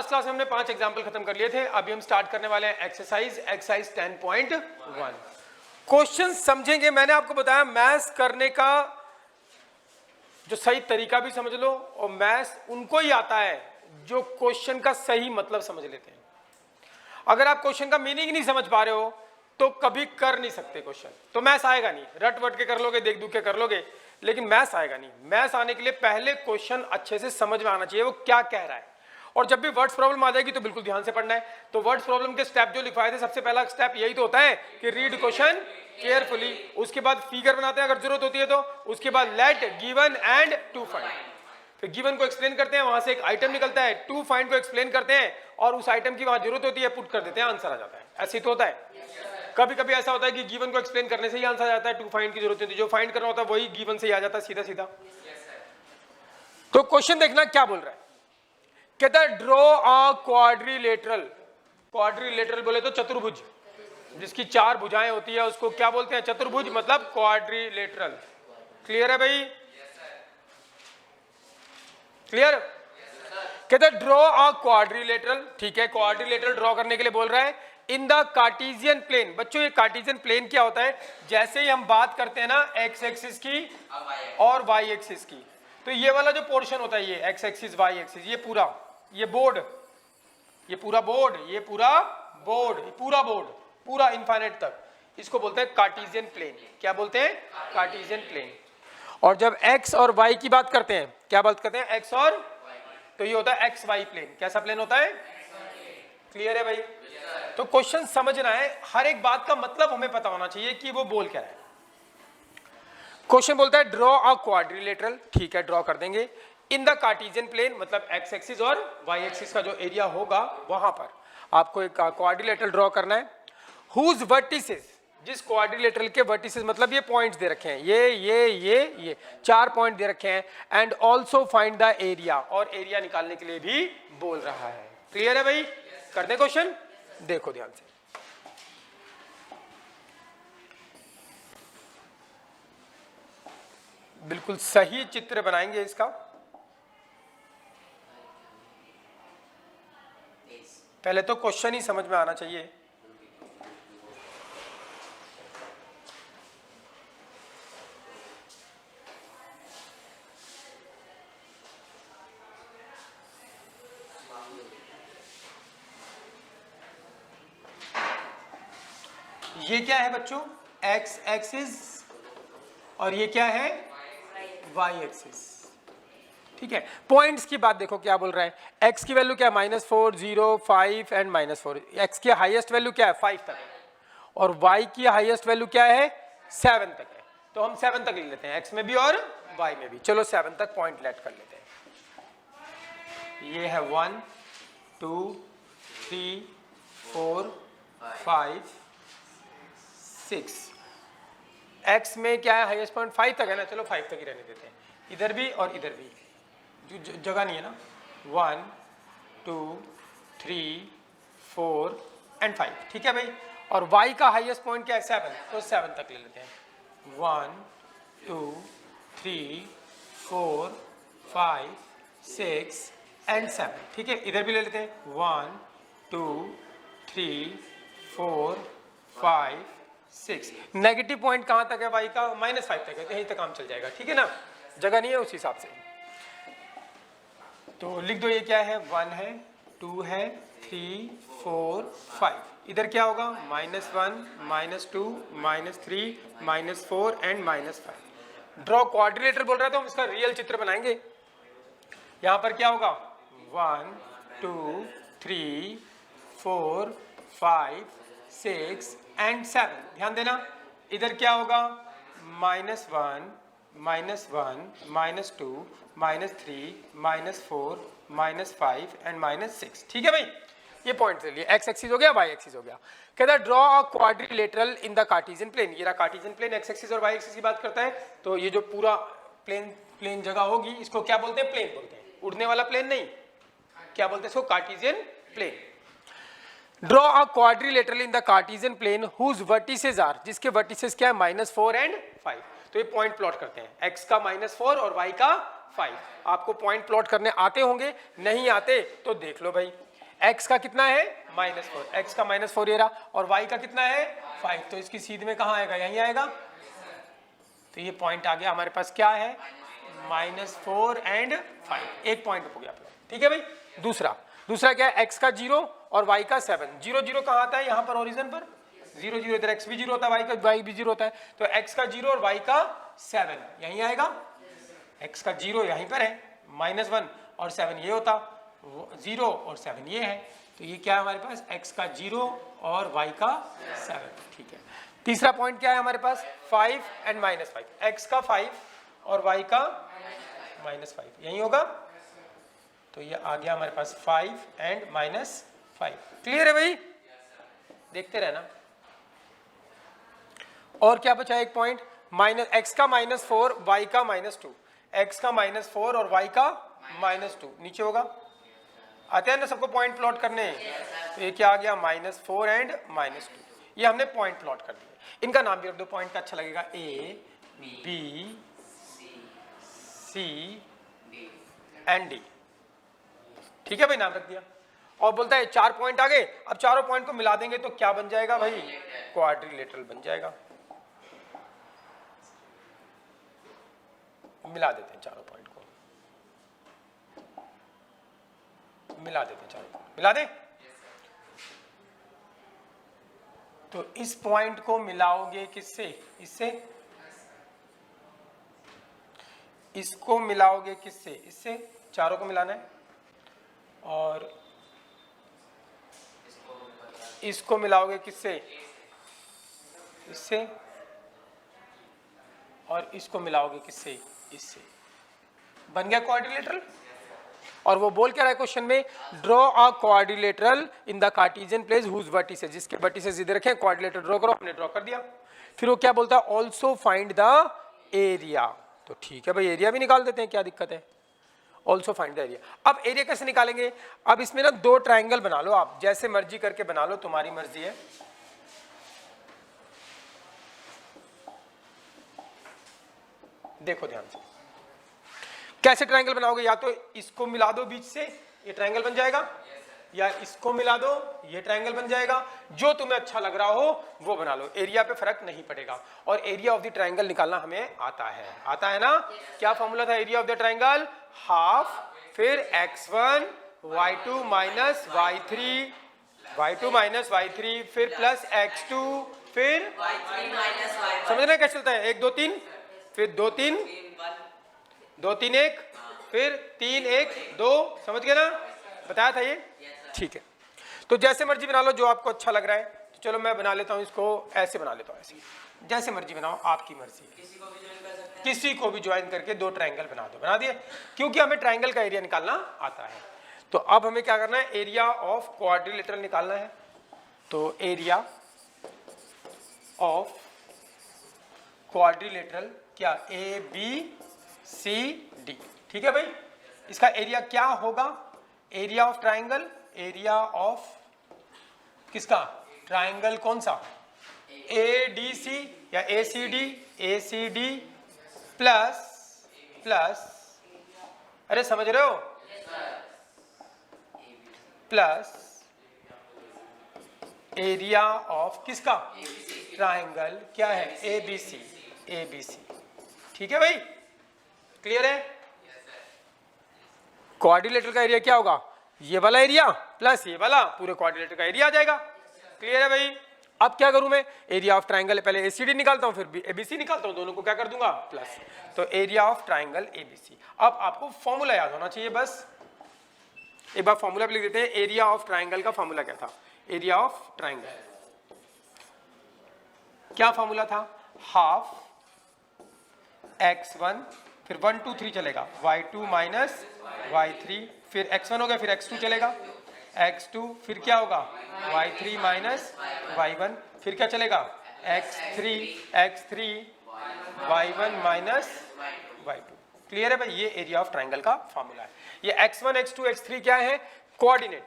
Last class में हमने 5 example खत्म कर लिए थे, अभी हम स्टार्ट करने वाले हैं एक्सरसाइज 10.1। क्वेश्चन समझेंगे। मैंने आपको बताया मैथ्स करने का जो सही तरीका भी समझ लो, और मैथ्स उनको ही आता है जो क्वेश्चन का सही मतलब समझ लेते हैं। अगर आप क्वेश्चन का मीनिंग नहीं समझ पा रहे हो तो कभी कर नहीं सकते क्वेश्चन, तो मैथ्स आएगा नहीं। रट वट के कर लोगे, देख दुख के कर लोगे, लेकिन मैथ्स आएगा नहीं। मैथ्स आने के लिए पहले क्वेश्चन अच्छे से समझ में आना चाहिए, वो क्या कह रहा है। और जब भी वर्ड्स प्रॉब्लम आ जाएगी तो बिल्कुल ध्यान से पढ़ना है। तो वर्ड्स प्रॉब्लम के स्टेप जो लिखवाए थे, सबसे पहला स्टेप यही तो होता है कि रीड क्वेश्चन केयरफुली, उसके बाद फिगर बनाते हैं अगर जरूरत होती है तो, उसके बाद let, given and to find. फिर गिवन को एक्सप्लेन करते हैं, वहां से एक आइटम निकलता है, टू फाइंड को एक्सप्लेन करते हैं और उस आइटम की वहां जरूरत होती है पुट कर देते हैं, आंसर आ जाता है। ऐसे तो होता है। कभी कभी ऐसा होता है कि गिवन को एक्सप्लेन करने से ही आंसर आ जाता है, टू फाइंड की जरूरत होती है, जो फाइंड करना होता है वही गिवन से ही आ जाता है सीधा सीधा। तो क्वेश्चन देखना क्या बोल रहा है। कहता है ड्रॉ अ क्वाड्रिलेटरल। क्वाड्रिलेटरल बोले तो चतुर्भुज, जिसकी 4 भुजाएं होती है उसको क्या बोलते हैं, चतुर्भुज, मतलब क्वाड्रिलेटरल। क्लियर है भाई? क्लियर? कहते हैं ड्रॉ अ क्वाड्रिलेटरल। ठीक है, क्वाड्रिलेटरल ड्रॉ करने के लिए बोल रहा है इन द कार्टेशियन प्लेन। बच्चों ये कार्टेशियन प्लेन क्या होता है, जैसे ही हम बात करते हैं ना एक्स एक्सिस की और वाई एक्सिस की, तो ये वाला जो पोर्शन होता है, ये एक्स एक्सिस वाई एक्सिस, ये पूरा, ये बोर्ड, ये पूरा बोर्ड, ये पूरा बोर्ड, पूरा बोर्ड, पूरा इनफाइनाइट तक, इसको बोलते हैं कार्टेशियन प्लेन। क्या बोलते हैं? Cartesian plane. और जब एक्स और वाई की बात करते हैं, क्या बात करते हैं, एक्स और, तो ये होता है एक्स वाई प्लेन। कैसा प्लेन होता है? क्लियर है भाई? तो क्वेश्चन समझना है, हर एक बात का मतलब हमें पता होना चाहिए कि वो बोल क्या रहा है। क्वेश्चन बोलता है ड्रॉ अ क्वाड्रिलेटरल। ठीक है, ड्रॉ कर देंगे इन द कार्टेशियन प्लेन, मतलब एक्स एक्सिस और वाई एक्सिस का जो एरिया होगा वहां पर आपको एक क्वाड्रिलेटरल ड्रॉ करना है। हुज वर्टिसेस, जिस क्वाड्रिलेटरल के वर्टिसेस मतलब ये पॉइंट्स दे रखे हैं, ये 4 पॉइंट दे रखे हैं। And also find the area, और एरिया निकालने के लिए भी बोल रहा है। क्लियर है भाई? कर दे क्वेश्चन, देखो ध्यान से। बिल्कुल सही चित्र बनाएंगे इसका। पहले तो क्वेश्चन ही समझ में आना चाहिए। ये क्या है बच्चों? एक्स एक्सिस, और ये क्या है? Y axis. ठीक है, पॉइंट्स की बात देखो क्या बोल रहा है। एक्स की वैल्यू क्या है? -4, 0, 5 एंड -4। एक्स की हाईएस्ट वैल्यू क्या है? 5 तक है, और वाई की हाईएस्ट वैल्यू क्या है? 7 तक है। तो हम 7 तक ले लेते हैं, एक्स में भी और वाई में भी। चलो 7 तक पॉइंट लेट कर लेते हैं। ये है 1, 2, 3, 4, 5, 6। एक्स में क्या है? हाईएस्ट पॉइंट 5 तक है ना, चलो 5 तक ही रहने देते हैं। इधर भी और इधर भी, जगह नहीं है ना। 1, 2, 3, 4 एंड 5। ठीक है भाई। और y का हाईएस्ट पॉइंट क्या है? 7, तो 7 तक ले लेते हैं। 1, 2, 3, 4, 5, 6 एंड 7। ठीक है, इधर भी ले लेते हैं। 1, 2, 3, 4, 5, 6। नेगेटिव पॉइंट कहां तक है y का? -5 तक है, यहीं तक काम चल जाएगा। ठीक है ना, जगह नहीं है उस हिसाब से। तो लिख दो, ये क्या है? 1 है, 2 है, 3, 4, 5। इधर क्या होगा? -1, -2, -3, -4 एंड -5। ड्रॉ क्वाड्रिलेटरल बोल रहा है तो हम इसका रियल चित्र बनाएंगे। यहां पर क्या होगा? 1, 2, 3, 4, 5, 6 एंड 7। ध्यान देना, इधर क्या होगा? -1, -1, -2, -3, -4, -5 एंड -6। ठीक है भाई, ये पॉइंट ले लिए। एक्स एक्सिस हो गया, वाई एक्सिस हो गया। कहता है draw a quadrilateral in the Cartesian plane. ये रहा कार्टेशियन प्लेन, एक्स एक्सिस और वाई एक्सिस की बात करता है। तो ये जो पूरा प्लेन जगह होगी, इसको क्या बोलते हैं? प्लेन बोलते हैं। उड़ने वाला प्लेन नहीं, क्या बोलते हैं इसको? Cartesian plane. Draw a quadrilateral in the Cartesian plane whose vertices are, जिसके वर्टिसेस क्या है? -4 एंड 5। तो ये पॉइंट प्लॉट करते हैं, x का -4 और y का 5। आपको पॉइंट प्लॉट करने आते होंगे, नहीं आते तो देख लो भाई। x का कितना है -4, x का -4 ये रहा, और y का कितना है 5, तो इसकी सीध में कहाँ आएगा, यहीं आएगा। तो ये पॉइंट आ गया हमारे पास, क्या है -4 एंड 5, एक पॉइंट हो गया अपना, ठीक है भाई। दूसरा क्या है, x का 0 और y का 7, 0 0 कहाँ आता है यहाँ पर ओरिजिन पर, 0 0 इधर x भी 0 होता है, y भी 0 होता है, तो x का 0 और y का 7 यहीं आएगा। x का 0 यहीं पर है, -1 और 7 ये होता, 0 और 7 ये है, तो ये क्या है हमारे पास, x का 0 और y का 7, ठीक है। तीसरा पॉइंट क्या है हमारे पास, 5 एंड -5, x का 5 और y का -5 यही होगा, तो ये आ गया हमारे पास 5 एंड -5। क्लियर है भाई, देखते रहना। और क्या बचा एक पॉइंट, x का -4 y का -2, x का -4 और y का -2 नीचे होगा, आते हैं ना सबको पॉइंट प्लॉट करने, तो ये क्या आ गया -4 एंड -2, ये हमने पॉइंट प्लॉट कर दिया। इनका नाम भी रख दो, पॉइंट का अच्छा लगेगा, A B C and D, ठीक है भाई, नाम रख दिया। और बोलता है 4 पॉइंट आ गए, अब चारों पॉइंट को मिला देंगे तो क्या बन जाएगा भाई, क्वाड्रिलेटरल बन जाएगा। मिला देते हैं चारों पॉइंट को, मिला देते हैं चारों पॉइंट, मिला दे। तो इस पॉइंट को मिलाओगे किससे, इससे, इसको मिलाओगे किससे, इससे, चारों को मिलाना है, और इसको मिलाओगे किससे, इससे, और इसको मिलाओगे किससे, इससे, बन गया क्वाड्रिलेटरल। और वो बोल क्या रहा है क्वेश्चन में, draw a quadrilateral in the Cartesian place whose vertices, जिसके वर्टिसेस इधर रखे, क्वाड्रिलेटरल ड्रॉ करो, हमने ड्रॉ कर दिया। फिर वो क्या बोलता है, ऑल्सो फाइंड द एरिया, तो ठीक है भाई एरिया भी निकाल देते हैं, क्या दिक्कत है, ऑल्सो फाइंड द एरिया। अब एरिया कैसे निकालेंगे, अब इसमें ना 2 ट्राइंगल बना लो, आप जैसे मर्जी करके बना लो, तुम्हारी मर्जी है। देखो ध्यान से, कैसे ट्रायंगल बनाओगे, या तो इसको मिला दो बीच से, ये ट्रायंगल बन जाएगा, या इसको मिला दो, ये ट्रायंगल बन जाएगा, जो तुम्हें अच्छा लग रहा हो वो बना लो, एरिया पे फर्क नहीं पड़ेगा। और एरिया ऑफ द ट्रायंगल निकालना हमें आता है ना, क्या फॉर्मूला था area of the triangle, half, फिर x1 y2 माइनस y3 फिर प्लस x2, फिर समझना क्या चलता है, 1 2 3, फिर 2 3 2 3 1, फिर 3 1 2, समझ गए ना, बताया था ये, ठीक है। तो जैसे मर्जी बना लो, जो आपको अच्छा लग रहा है। तो चलो मैं बना लेता हूँ इसको, ऐसे बना लेता हूँ, ऐसे, जैसे मर्जी बनाओ, आपकी मर्जी, किसी को भी ज्वाइन करके 2 ट्रायंगल बना दो, बना दिए, क्योंकि हमें ट्रायंगल का एरिया निकालना आता है। तो अब हमें क्या करना है, एरिया ऑफ क्वाड्रिलेटरल निकालना है। तो एरिया ऑफ क्वाड्रिलेटरल क्या, ABCD, ठीक है भाई। इसका एरिया क्या होगा, area of triangle, area of किसका, ट्राइंगल कौन सा, ADC या ACD प्लस, अरे समझ रहे हो, प्लस एरिया ऑफ किसका, ट्राइंगल क्या है, ABC, ठीक है भाई, क्लियर है। क्वाड्रिलेटरल का एरिया क्या होगा, ये वाला एरिया प्लस ये वाला, पूरे क्वाड्रिलेटरल का एरिया आ जाएगा, क्लियर है भाई। अब क्या करूं मैं, एरिया ऑफ ट्राइंगल, पहले ACD निकालता हूं, फिर ABC निकालता हूं, दोनों को क्या कर दूंगा प्लस, तो एरिया ऑफ ट्राइंगल ABC। अब आपको फॉर्मूला याद होना चाहिए, बस एक बार फॉर्मूला पे लिख देते हैं। एरिया ऑफ ट्राइंगल का फॉर्मूला क्या था, एरिया ऑफ ट्राइंगल क्या फॉर्मूला था, हाफ x1, फिर 1 2 3 चलेगा, y2 माइनस y3, फिर x1 हो गया, फिर x2 चलेगा, x2, फिर क्या होगा y3 माइनस y1, फिर क्या चलेगा x3 y1 minus y2, clear है भाई। ये एरिया ऑफ ट्राइंगल का फॉर्मूला है। ये x1 x2 x3 क्या है, कोऑर्डिनेट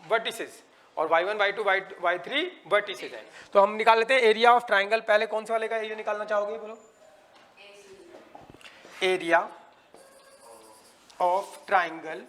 वर्टिसेस, और y1 y2 y3 वर्टिसेस है। तो हम निकाल लेते हैं एरिया ऑफ ट्राइंगल। पहले कौन से वाले का एरिया निकालना चाहोगे, बोलो, एरिया ऑफ ट्राइंगल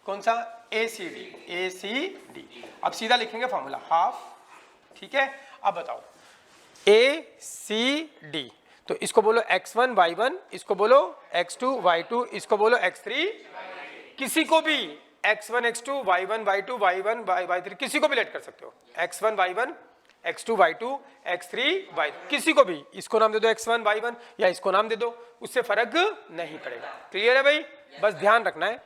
कौन सा, ACD। अब सीधा लिखेंगे फॉर्मूला हाफ, ठीक है। अब बताओ ACD, तो इसको बोलो x1 y1, इसको बोलो x2 y2, इसको बोलो x3, किसी को भी x1 x2 y1 y2 y1 y3 किसी को भी लेट कर सकते हो, x1 y1 x2 y2 x3 y, किसी को भी, इसको नाम दे दो x1 y1 या इसको नाम दे दो, उससे फर्क नहीं पड़ेगा। क्लियर है भाई, बस ध्यान रखना है।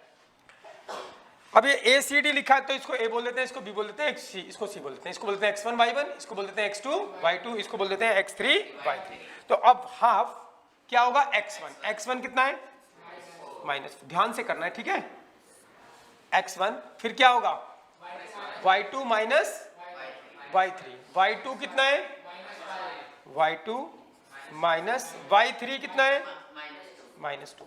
अब ये ACD लिखा है तो इसको A बोल देते हैं, इसको B बोल देते हैं, इसको C बोल देते हैं, इसको बोलते हैं x1 y1, इसको बोल देते हैं x2 y2, इसको बोल देते हैं x3 y3। तो अब हाफ क्या होगा x1 कितना है माइनस, ध्यान से करना है, ठीक है, x1, फिर क्या होगा y2 माइनस y3, y2 कितना है y2 माइनस y3 कितना है -2,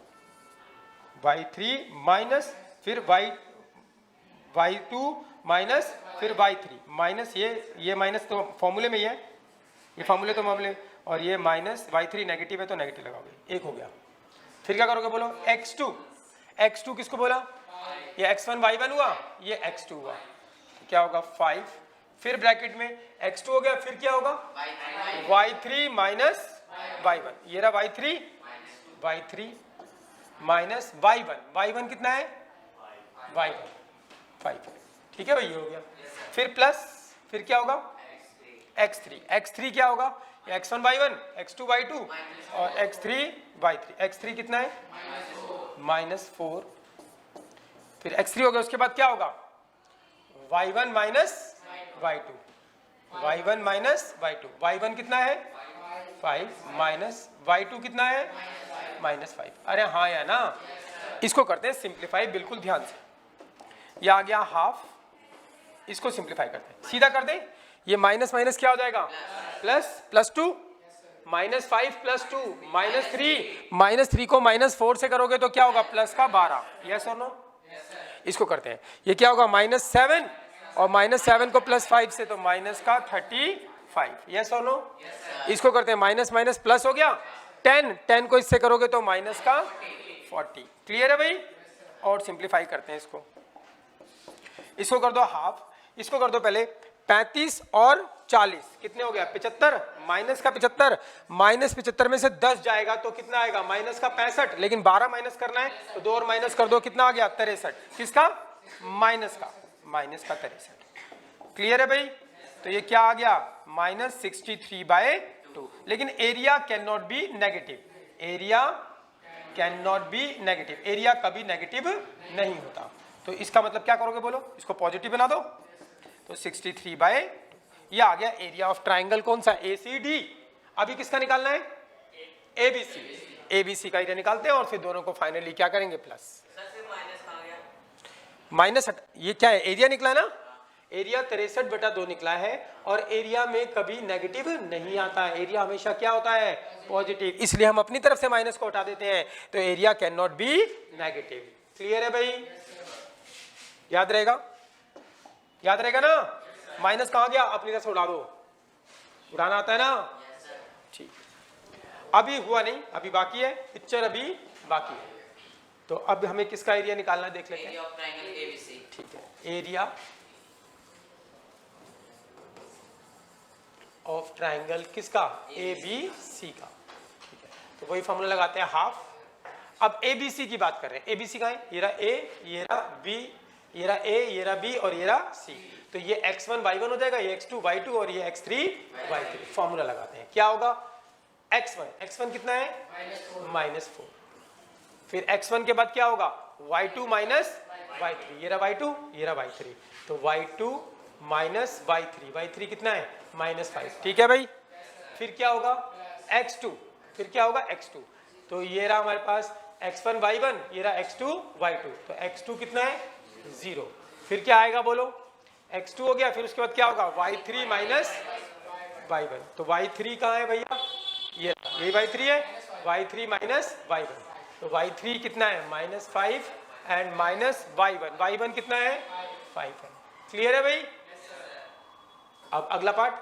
y3 माइनस फिर y2 माइनस फिर y3 माइनस, ये माइनस तो फॉर्मूले में ही है, ये फॉर्मूले तो मामले, और ये माइनस y3 नेगेटिव है तो नेगेटिव लगाओगे, एक हो गया। फिर क्या करोगे बोलो x2 किसको बोला, ये x1 y1 हुआ, ये x2 हुआ, क्या होगा 5, फिर ब्रैकेट में x2 हो गया, फिर क्या होगा y3 माइनस y1, ये रहा y3 माइनस y1 कितना है y1 5, ठीक है भाई, ये हो गया। फिर प्लस, फिर क्या होगा x3 क्या होगा, x1 y1 x2 y2 और x3 y3, x3 कितना है -4, फिर x3 हो गया, उसके बाद क्या होगा y1 माइनस y2, y1 कितना है 5 माइनस y2 कितना है -5। अरे हाँ या ना, इसको करते हैं सिंप्लीफाई, बिल्कुल ध्यान से। ये आ गया हाफ, इसको सिंप्लीफाई करते हैं, सीधा कर दें, ये माइनस माइनस क्या हो जाएगा +2, -5 +2 -3 को -4 से करोगे तो क्या होगा प्लस का 12, यस और नो। इसको करते हैं, ये क्या होगा -7 और -7 को +5 से तो माइनस का 35, यस और नो। इसको करते हैं माइनस प्लस हो गया 10 को इससे करोगे तो माइनस का 40। क्लियर है भाई, और सिंप्लीफाई करते हैं इसको कर दो हाफ, इसको कर दो पहले 35 और 40 कितने हो गया 75, माइनस का 75, -75 में से 10 जाएगा तो कितना आएगा माइनस का 65, लेकिन 12 माइनस करना है तो 2 और माइनस कर दो, कितना आ गया 63, किसका माइनस का 63। क्लियर है भाई, तो ये क्या आ गया -63/2, लेकिन area can not be negative, area कभी नेगेटिव नहीं होता, तो इसका मतलब क्या करोगे बोलो, इसको पॉजिटिव बना दो, तो 63/2, ये आ गया एरिया ऑफ ट्राइंगल कौन सा ACD। अभी किसका निकालना है ABC का एरिया निकालते हैं और फिर दोनों को फाइनली क्या करेंगे प्लस, माइनस, ये क्या है एरिया निकला है ना, एरिया 63/2 निकला है, और एरिया में कभी नेगेटिव नहीं आता है, एरिया हमेशा क्या होता है पॉजिटिव, इसलिए हम अपनी तरफ से माइनस को हटा देते हैं, तो area can not be negative. Clear है भाई, याद रहेगा ना, माइनस कहाँ गया अपनी तरफ से उड़ा दो, उड़ाना आता है ना, ठीक। अभी हुआ नहीं, अभी बाकी है, पिक्चर अभी बाकी है, तो अब हमें किसका एरिया निकालना है देख लेते हैं, ठीक है, एरिया ऑफ ट्राइंगल किसका ABC का, ठीक है, तो वही फॉर्मूला लगाते हैं हाफ। अब ABC की बात कर रहे हैं, ABC का है, ये रहा A, ये रहा B, ये रहा A, ये रहा B और ये रहा C, तो ये x1 y1 हो जाएगा, ये x2 y2 और ये x3 y3। फॉर्मूला लगाते हैं, क्या होगा x1 कितना है -4, फिर x1 के बाद क्या होगा y2 माइनस y3, ये रहा y2, ये रहा y3, तो y2 माइनस y3 कितना है -5, ठीक है भाई। फिर क्या होगा x2, तो ये रहा हमारे पास x1 y1, ये रहा x2 y2, तो x2 कितना है 0, फिर क्या आएगा बोलो x2 हो गया, फिर उसके बाद क्या होगा y3 माइनस y1, तो y3 कहाँ है भैया, ये y3 है, y3 माइनस y1, तो y3 कितना है -5 एंड माइनस y1 कितना है 5 है। क्लियर है भाई, अब अगला पार्ट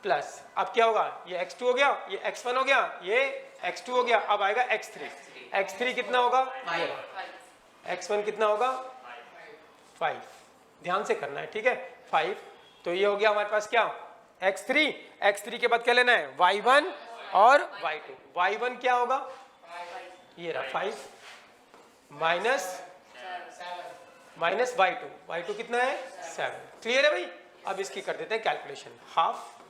प्लस, अब क्या होगा ये x2 हो गया, ये x1 हो गया, ये x2 हो गया, अब आएगा x3 कितना होगा, x1 कितना होगा 5, ध्यान से करना है, ठीक है, 5। तो ये हो गया हमारे पास क्या, x3, x3 के बाद क्या लेना है, y1 और y2। y1 क्या होगा, ये रहा 5 माइनस y2 कितना है 7। क्लियर है भाई। अब इसकी कर देते हैं कैलकुलेशन, हाफ,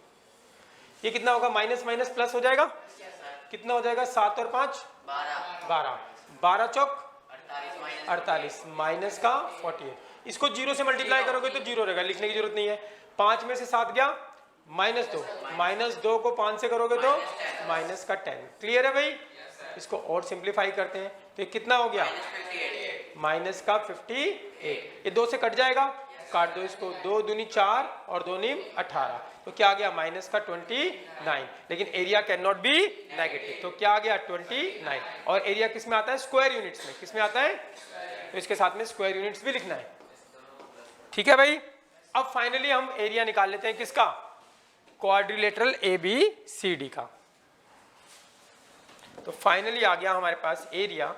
ये कितना होगा, माइनस माइनस प्लस हो जाएगा, कितना हो जाएगा, 7 और 5 12, 12 चौक 48, माइनस का 48। इसको 0 से मल्टीप्लाई करोगे तो 0 रहेगा, लिखने की जरूरत नहीं है। 5 में से 7 गया, -2, -2 को 5 से करोगे तो माइनस का 10। क्लियर है भाई। इसको और सिंप्लीफाई करते हैं तो ये कितना हो गया, माइनस का 58। ये 2 से कट जाएगा, काट दो इसको, 2 दूनी 4 और 2 नीम 18, तो क्या आ गया, माइनस का 29। लेकिन area can not be negative, तो क्या आ गया 29। और एरिया किस में आता है, स्क्वायर यूनिट्स में। किस में आता है, तो इसके साथ में स्क्वायर यूनिट्स भी लिखना है, ठीक है भाई। अब फाइनली हम एरिया निकाल लेते हैं किसका, क्वाड्रिलेटरल ABCD का। तो फाइनली आ गया हमारे पास एरिया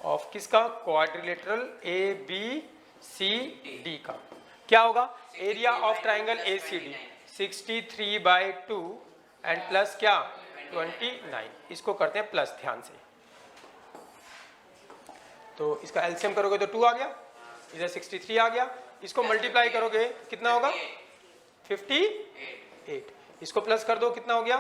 ऑफ किसका, क्वाड्रिलेटरल ABCD का। क्या होगा, area of triangle ACD 63/2 and plus क्या 29। इसको करते हैं प्लस, ध्यान से। तो इसका एलसीएम करोगे तो 2 आ गया, इधर 63 आ गया, इसको मल्टीप्लाई करोगे कितना होगा 58। इसको प्लस कर दो, कितना हो गया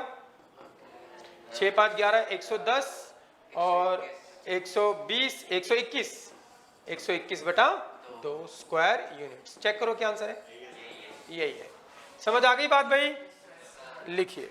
6 5 11 110 और 120 121/2 स्क्वायर यूनिट्स। चेक करो क्या आंसर है, यही है। समझ आ गई बात भाई, लिखिए।